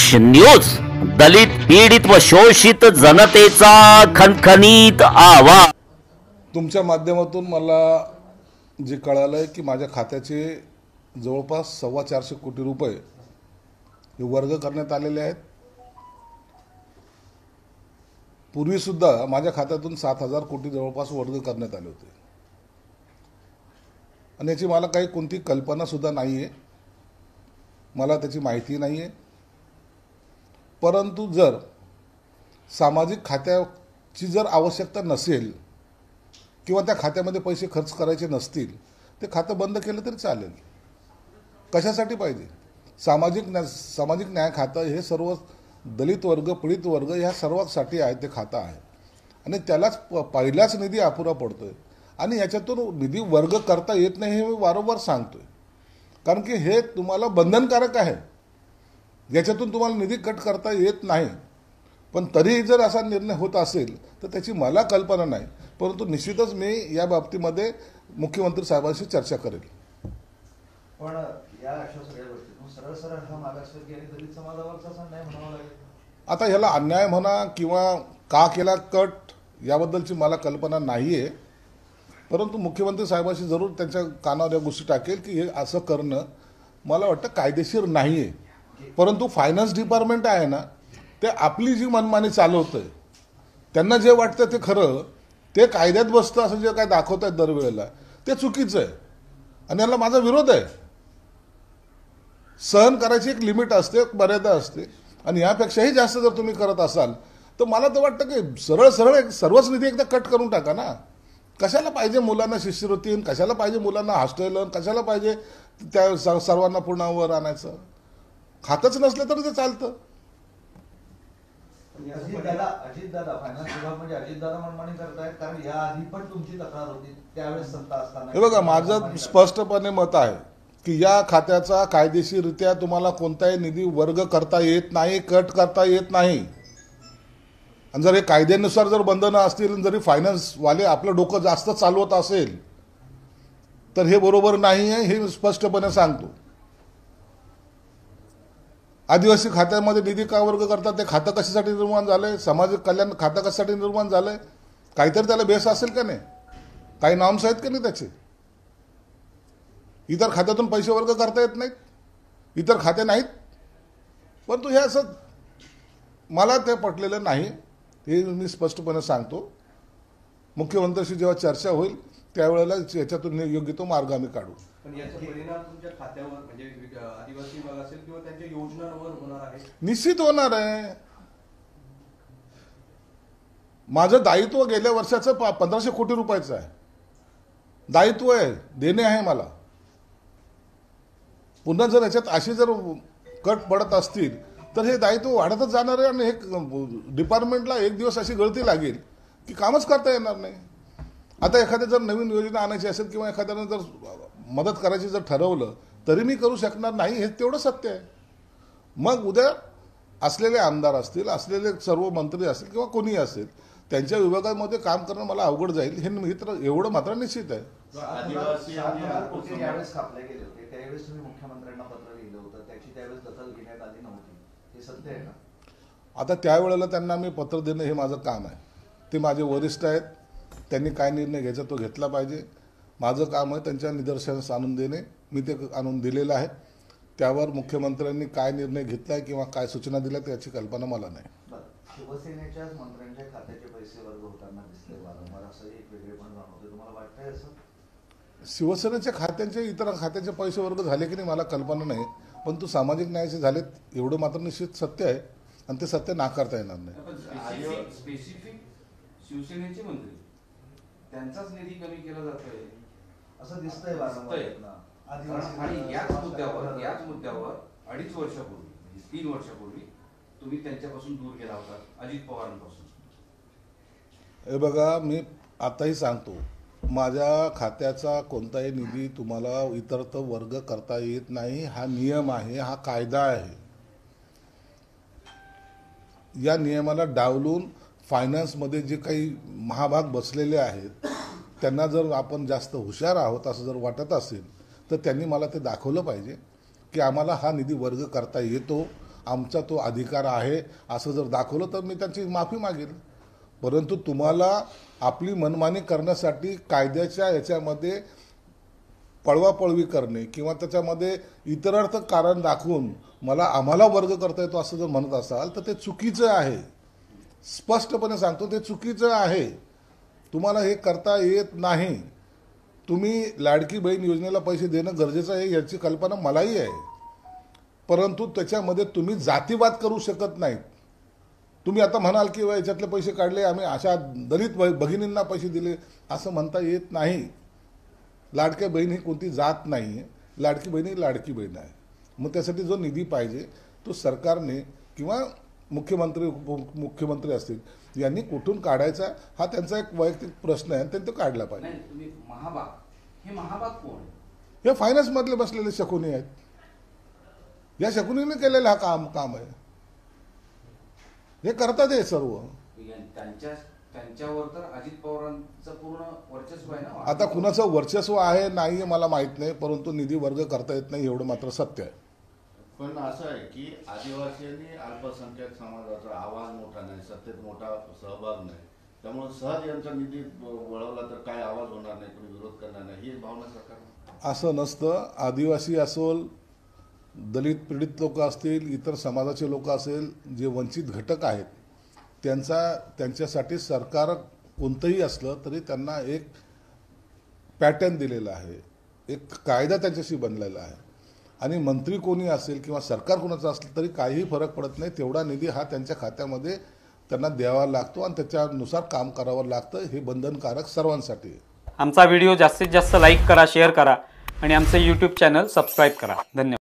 महापुरुष न्यूज, दलित पीडित व शोषित जनतेचा खणखणीत आवाज। तुमच्या माध्यमातून मला जे कळालंय की माझ्या खात्याचे जवळपास 450 कोटी रुपये हे वर्ग करण्यात आलेले आहेत। पूर्वी सुद्धा माझ्या खात्यातून 7000 कोटी जवळपास वर्ग करण्यात आले होते आणि याची मला काही कोणती कल्पना सुद्धा नाहीये, मला त्याची माहिती नाहीये। परंतु जर सामाजिक खात्याची जर आवश्यकता नसेल किंवा त्या खात्यामध्ये पैसे खर्च करायचे नसतील, ते खातं बंद केलं तरी चालेल। कशासाठी पाहिजे? सामाजिक न्याय खातं हे सर्व दलित वर्ग, पीडित वर्ग ह्या सर्वांसाठी आहे ते खातं आहे आणि त्यालाच पहिलाच निधी अपुरा पडतोय आणि याच्यातून निधी वर्ग करता येत नाही हे मी वारंवार सांगतोय, कारण की हे तुम्हाला बंधनकारक आहे। याच्यातून तुम्हाला निधी कट करता येत नाही, पण तरीही जर असा निर्णय होत असेल तर त्याची मला कल्पना नाही, परंतु निश्चितच मी या बाबतीमध्ये मुख्यमंत्री साहेबांशी चर्चा करेल। पण या अशा सगळ्या गोष्टीतून सरळ हा मागासवर्गीय आणि दलित समाजावरचा अन्याय म्हणावा लागेल। आता ह्याला अन्याय म्हणा किंवा का केला कट याबद्दलची मला कल्पना नाहीये, परंतु मुख्यमंत्री साहेबांशी जरूर त्यांच्या कानावर या गोष्टी टाकेल की हे असं करणं मला वाटतं कायदेशीर नाहीये। परंतु फायनान्स डिपार्टमेंट आहे ना, ते आपली जी मनमानी चालवतंय, त्यांना जे वाटतं ते खरं, ते कायद्यात बसतं असं जे काय दाखवत आहेत दरवेळेला, ते चुकीचं आहे आणि याला माझा विरोध आहे। सहन करायची एक लिमिट असते, एक मर्यादा असते आणि यापेक्षाही जास्त जर तुम्ही करत असाल तर मला तर वाटतं की सरळ सर्वच निधी एकदा कट करून टाका ना। कशाला पाहिजे मुलांना शिष्यवृत्ती, कशाला पाहिजे मुलांना हॉस्टेल, कशाला पाहिजे त्या सर्वांना पूर्णावर आणायचं? खातच नसलं तर ते चालतं। अजितदादा फायनान्स विभाग म्हणजे अजितदादा मनमानी करतायत, कारण या आधी पण तुमची तक्रार होती त्यावेळेस सत्ता असताना। हे बघा, माझं स्पष्टपणे मत आहे की या खात्याचा कायदेशीररित्या तुम्हाला कोणताही निधी वर्ग करता येत नाही, कट करता येत नाही। आणि जर हे कायद्यानुसार जर बंधनं असतील, जरी फायनान्स वाले आपलं डोकं जास्त चालवत असेल तर हे बरोबर नाही आहे, हे स्पष्टपणे सांगतो। आदिवासी खात्यामध्ये निधी का वर्ग करतात? ते खातं कशासाठी निर्माण झालंय? सामाजिक कल्याण खातं कशासाठी निर्माण झालंय? काहीतरी त्याला बेस असेल का नाही? काही नॉर्म्स आहेत का नाही त्याचे? इतर खात्यातून पैसे वर्ग करता येत नाहीत, इतर खाते नाहीत, परंतु हे असं मला ते पटलेलं नाही, हे मी स्पष्टपणे सांगतो। मुख्यमंत्र्यांशी जेव्हा चर्चा होईल त्यावेळेला याच्यातून योग्य तो मार्ग आम्ही काढू। पण याचा परिणाम तुमच्या खात्यावर म्हणजे आदिवासी विभाग असेल किंवा त्यांच्या योजनांवर होणार आहे? निश्चित होणार आहे। माझं दायित्व गेल्या वर्षाचं 1500 कोटी रुपयाचं आहे, दायित्व आहे, देणे आहे मला। पुन्हा जर याच्यात अशी जर कट पडत असतील तर हे दायित्व वाढतच जाणार आहे आणि हे डिपार्टमेंटला एक दिवस अशी गळती लागेल की कामच करता येणार नाही। आता एखाद्या जर नवीन योजना आणायची असेल किंवा एखाद्यानं जर मदत करायची जर ठरवलं तरी मी करू शकणार नाही, हे तेवढं सत्य आहे। मग उद्या असलेले आमदार असतील, असलेले सर्व मंत्री असतील किंवा कोणी असेल, त्यांच्या विभागामध्ये काम करणं मला अवघड जाईल, हे मित्र एवढं मात्र निश्चित आहे। यावेळेस कापले गेले होते, त्यावेळेस तुम्ही मुख्यमंत्र्यांना पत्र लिहिलं होतं, त्याची त्यावेळेस दखल घेण्यात आली नव्हती, हे सत्य आहे का? आता त्यावेळेला त्यांना मी पत्र देणं हे माझं काम आहे, ते माझे वरिष्ठ आहेत, त्यांनी काय निर्णय घ्यायचा तो घेतला पाहिजे। माझं काम आहे त्यांच्या निदर्शनास आणून देणे, मी ते आणून दिलेलं आहे। त्यावर मुख्यमंत्र्यांनी काय निर्णय घेतलाय किंवा काय सूचना दिल्या त्याची कल्पना मला नाही। शिवसेनेच्याच मंत्र्यांच्या खात्याचे पैसे वर्ग होताना दिसले वारंवार, असं एक वेगळेपण जाणवते, तुम्हाला वाटतंय असं? शिवसेनेच्या खात्यांचे इतर खात्याचे पैसे वर्ग झाले की नाही मला कल्पना नाही, पण तो सामाजिक न्यायाचे झालेत एवढं मात्र निश्चित सत्य आहे आणि ते सत्य नाकारता येणार नाही। स्पेसिफिक शिवसेनेचे मंत्री त्यांचाच निधी कमी केला जातोय असं दिसतंय वारंवार। आणि याच मुद्द्यावर 2.5 वर्षापूर्वी म्हणजे 3 वर्षापूर्वी तुम्ही त्यांच्यापासून दूर गेला होता, अजित पवारांपासून। हे बघा, मी आताही सांगतो, माझ्या खात्याचा कोणताही निधी तुम्हाला इतरत्र वर्ग करता येत नाही, हा नियम आहे, हा कायदा आहे। या नियमाला डावलून फायनान्समध्ये जे काही महाभाग बसलेले आहेत त्यांना जर आपण जास्त हुशार आहोत असं जर वाटत असेल तर त्यांनी मला ते दाखवलं पाहिजे की आम्हाला हा निधी वर्ग करता येतो, आमचा तो अधिकार आहे असं जर दाखवलं तर मी त्यांची माफी मागेल. परंतु तुम्हाला आपली मनमानी करण्यासाठी कायद्याच्या याच्यामध्ये पळवापळवी करणे किंवा त्याच्यामध्ये इतरार्थ कारण दाखवून आम्हाला वर्ग करता येतो असं जर म्हणत असाल तर ते चुकीचं आहे. स्पष्टपणे सांगतो ते चुकीचं आहे. तुम्हाला हे करता येत नाही. तुम्ही लाडकी बहीण योजनेला पैसे देणं गरजेचं आहे याची कल्पना मलाही आहे. परंतु त्याच्यामध्ये तुम्ही जातीवाद करू शकत नाहीत. तुम्ही आता म्हणाल की याच्यातले पैसे काढले आम्ही अशा दलित भगिनींना पैसे दिले असं म्हणता येत नाही. लाडक्या बहीण ही कोणती जात नाही आहे. लाडकी बहीण ही लाडकी बहीण आहे. मग त्यासाठी जो निधी पाहिजे तो सरकारने किंवा मुख्यमंत्री असतील यांनी कुठून काढायचा हा त्यांचा एक वैयक्तिक प्रश्न आहे. त्यांनी तो काढला पाहिजे. तुम्ही महाबाग हे महाबाग कोण हे फायनान्स मधले बसलेले शकुनी आहेत. या शकुनीने केलेलं हा काम आहे. हे करतात हे सर्व. त्यांच्यावर तर अजित पवारांचं पूर्ण वर्चस्व आहे ना. आता कुणाचं वर्चस्व आहे नाही मला माहित नाही, परंतु निधी वर्ग करता येत नाही एवढं मात्र सत्य आहे. पण असं आहे की आदिवासी आणि अल्पसंख्याक समाजाचा आवाज मोठा नाही, सत्तेत मोठा सहभाग नाही, त्यामुळे सहज यांचा निधी वळवला तर काय आवाज होणार नाही, कोणी विरोध करणार नाही, ही भावना सरकार. असं नसतं. आदिवासी असोल, दलित पीडित लोक असतील, इतर समाजाचे लोक असेल, जे वंचित घटक आहेत त्यांच्यासाठी सरकार कोणतंही असलं तरी त्यांना एक पॅटर्न दिलेला आहे, एक कायदा त्यांच्याशी बनलेला आहे. आणि मंत्री कोणी असेल किंवा सरकार कोणाचं असलं तरी काहीही फरक पडत नाही. तेवढा निधी हा त्यांच्या खात्यामध्ये त्यांना द्यावा लागतो आणि त्याच्यानुसार काम करावं लागतं. हे बंधनकारक सर्वांसाठी आहे. आमचा व्हिडिओ जास्तीत जास्त लाईक करा, शेअर करा आणि आमचं यूट्यूब चॅनल सबस्क्राईब करा. धन्यवाद.